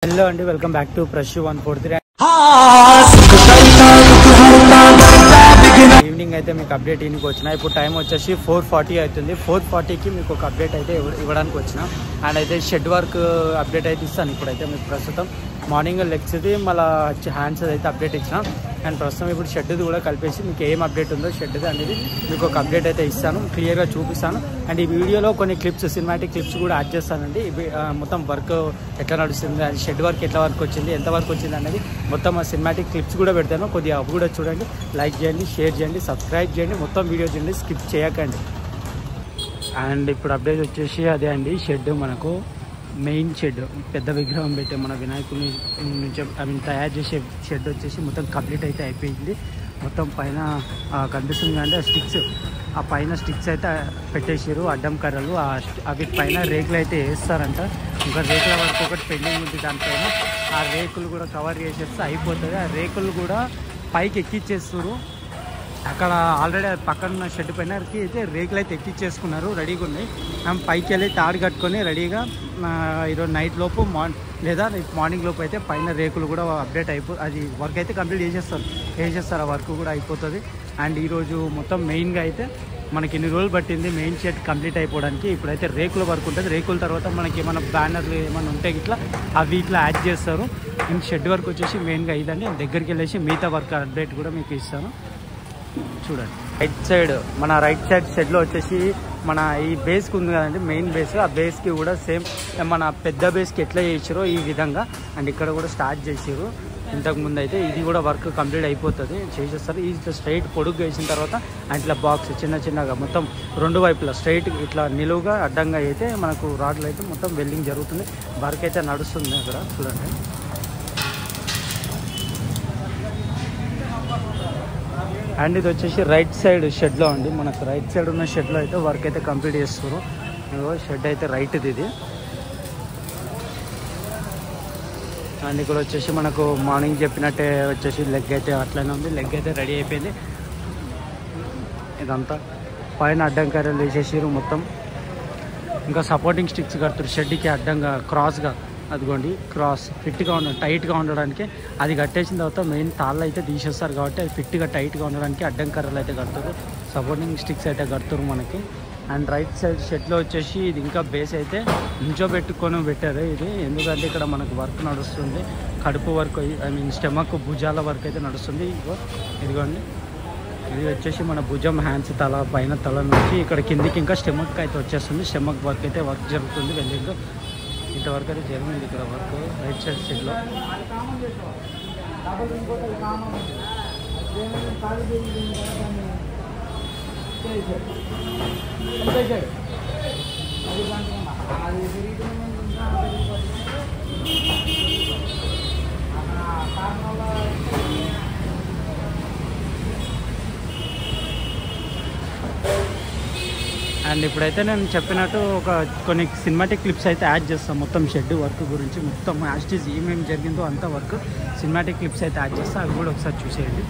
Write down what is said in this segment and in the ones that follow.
Hello అండి, welcome back to fresh 143. Evening అయితే మీకు అప్డేట్ ఇన్నికి వచ్చిన. ఇప్పుడు టైం వచ్చేసి 4:40 అవుతుంది. 4:40కి మీకు ఒక అప్డేట్ అయితే ఇవ్వడానికి వచ్చిన. అండ్ అయితే షెడ్ వర్క్ అప్డేట్ అయితే ఇస్తాను. ఇప్పుడైతే మీకు ప్రస్తుతం మార్నింగ్ లెగ్స్ది మళ్ళీ హ్యాండ్స్ అయితే అప్డేట్ ఇచ్చిన. అండ్ ప్రస్తుతం ఇప్పుడు షెడ్ది కూడా కలిపేసి మీకు ఏం అప్డేట్ ఉందో షెడ్ది అనేది మీకు ఒక అప్డేట్ అయితే ఇస్తాను, క్లియర్గా చూపిస్తాను. అండ్ ఈ వీడియోలో కొన్ని క్లిప్స్, సినిమాటిక్ క్లిప్స్ కూడా యాడ్ చేస్తానండి. ఇవి మొత్తం వర్క్ ఎట్లా నడుస్తుంది, అది షెడ్ వర్క్ ఎట్లా వర్క్ వచ్చింది, ఎంత వర్క్ వచ్చింది అనేది మొత్తం ఆ సినిమాటిక్ క్లిప్స్ కూడా పెడతాను. కొద్దిగా అవి కూడా చూడండి, లైక్ చేయండి, షేర్ చేయండి, సబ్స్క్రైబ్ చేయండి, మొత్తం వీడియో చూడండి, స్కిప్ చేయకండి. అండ్ ఇప్పుడు అప్డేట్ వచ్చేసి అదే అండి, షెడ్ మనకు మెయిన్ షెడ్, పెద్ద విగ్రహం పెట్టే మన వినాయకుని నుంచి తయారు చేసే షెడ్ వచ్చేసి మొత్తం కంప్లీట్ అయితే అయిపోయింది. మొత్తం పైన కనిపిస్తుంది అంటే స్టిక్స్, ఆ పైన స్టిక్స్ అయితే పెట్టేసారు, అడ్డం కర్రలు. అవి పైన రేకులు అయితే వేస్తారంట. ఇంకా రేకుల వరకు ఒకటి పెండింగ్ ఉంది. దానిపైన ఆ రేకులు కూడా కవర్ చేసేస్తే అయిపోతుంది. ఆ రేకులు కూడా పైకి ఎక్కిచ్చేస్తారు. అక్కడ ఆల్రెడీ పక్కన షెడ్ పైన అయితే రేకులు అయితే ఎక్కిచ్చేసుకున్నారు, రెడీగా ఉన్నాయి. పైకి వెళ్ళి తాడు కట్టుకొని రెడీగా ఈరోజు నైట్ లోపు లేదా మార్నింగ్ లోపు అయితే పైన రేకులు కూడా అప్డేట్ అది వర్క్ అయితే కంప్లీట్ చేసేస్తారు. ఆ వర్క్ కూడా అయిపోతుంది. అండ్ ఈరోజు మొత్తం మెయిన్గా అయితే మనకి ఎన్ని రోజులు పట్టింది మెయిన్ షెడ్ కంప్లీట్ అయిపోవడానికి. ఇప్పుడైతే రేకుల వర్క్ ఉంటుంది. రేకుల తర్వాత మనకి ఏమైనా బ్యానర్లు ఏమైనా ఉంటే ఇట్లా అవి ఇట్లా యాడ్ చేస్తారు. ఇంక షెడ్ వర్క్ వచ్చేసి మెయిన్గా ఇదండి. దగ్గరికి వెళ్ళేసి మిగతా వర్క్ అప్డేట్ కూడా మీకు ఇస్తాను, చూడండి. రైట్ సైడ్ షెడ్లో వచ్చేసి మన ఈ బేస్కి ఉంది కదండి, మెయిన్ బేస్. ఆ బేస్కి కూడా సేమ్ మన పెద్ద బేస్కి ఎట్లా చేసారో ఈ విధంగా అండ్ ఇక్కడ కూడా స్టార్ట్ చేసారు. ఇంతకుముందు అయితే ఇది కూడా వర్క్ కంప్లీట్ అయిపోతుంది, చేసేస్తారు. ఈ స్ట్రైట్ పొడుగు వేసిన తర్వాత ఇట్లా బాక్స్ చిన్నగా మొత్తం రెండు వైపులా స్ట్రైట్ ఇట్లా నిలువుగా అడ్డంగా అయితే మనకు రాడ్లు అయితే మొత్తం వెల్డింగ్ జరుగుతుంది. వర్క్ అయితే నడుస్తుంది అక్కడ, చూడండి. అండ్ ఇది వచ్చేసి రైట్ సైడ్ షెడ్లో అండి. మనకు రైట్ సైడ్ ఉన్న షెడ్లో అయితే వర్క్ అయితే కంప్లీట్ చేస్తారు. షెడ్ అయితే రైట్ది ఇది. అండ్ ఇక్కడ వచ్చేసి మనకు మార్నింగ్ చెప్పినట్టే వచ్చేసి లెగ్ అయితే అట్లనే ఉంది. లెగ్ అయితే రెడీ అయిపోయింది. ఇదంతా పైన అడ్డం కర్రలు వేసేసారు మొత్తం. ఇంకా సపోర్టింగ్ స్టిక్స్ కడుతున్నారు షెడ్కి అడ్డంగా క్రాస్గా. అదిగోండి క్రాస్ ఫిట్గా టైట్గా ఉండడానికి అది కట్టేసిన తర్వాత మెయిన్ తాళ్ళు అయితే తీసేస్తారు కాబట్టి అది ఫిట్గా టైట్గా ఉండడానికి అడ్డం కర్రలు అయితే కడతారు, సపోర్టింగ్ స్టిక్స్ అయితే కడతారు మనకి. అండ్ రైట్ సైడ్ షెడ్లో వచ్చేసి ఇది ఇంకా బేస్ అయితే నించోబెట్టుకొని పెట్టారు ఇది. ఎందుకంటే ఇక్కడ మనకు వర్క్ నడుస్తుంది, కడుపు వర్క్, స్టమక్ భుజాల వర్క్ అయితే నడుస్తుంది. ఇదిగోండి, ఇది వచ్చేసి మన భుజం, హ్యాండ్స్, తల, పైన తల నుంచి ఇక్కడ కిందికి ఇంకా స్టమక్ అయితే వచ్చేస్తుంది. స్టమక్ వర్క్ అయితే వర్క్ జరుగుతుంది వెల్డింగ్. ఇంతవరకు అయితే జరిగింది ఇక్కడ వర్క్ రైట్ సైడ్ షెడ్లో. అండ్ ఇప్పుడైతే నేను చెప్పినట్టు కొన్ని సినిమాటిక్ క్లిప్స్ అయితే యాడ్ చేస్తాం మొత్తం షెడ్ వర్క్ గురించి. మొత్తం యాస్టీజ్ ఏమేమి జరిగిందో అంత వర్క్ సినిమాటిక్ క్లిప్స్ అయితే యాడ్ చేస్తా, అవి కూడా ఒకసారి చూసేయండి.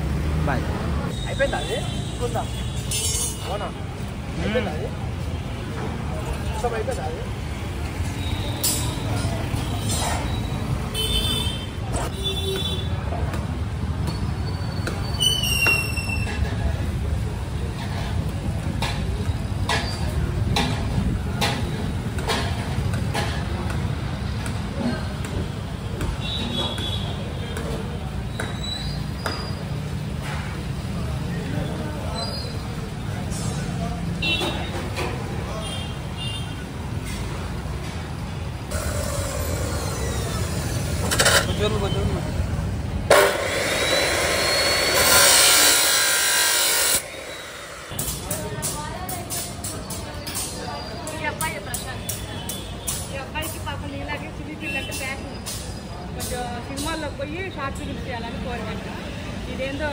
బాయ్. సినిమాల్లో పోయి షార్ట్ ఫిల్మ్స్ చేయాలని కోరిక. ఇదేందో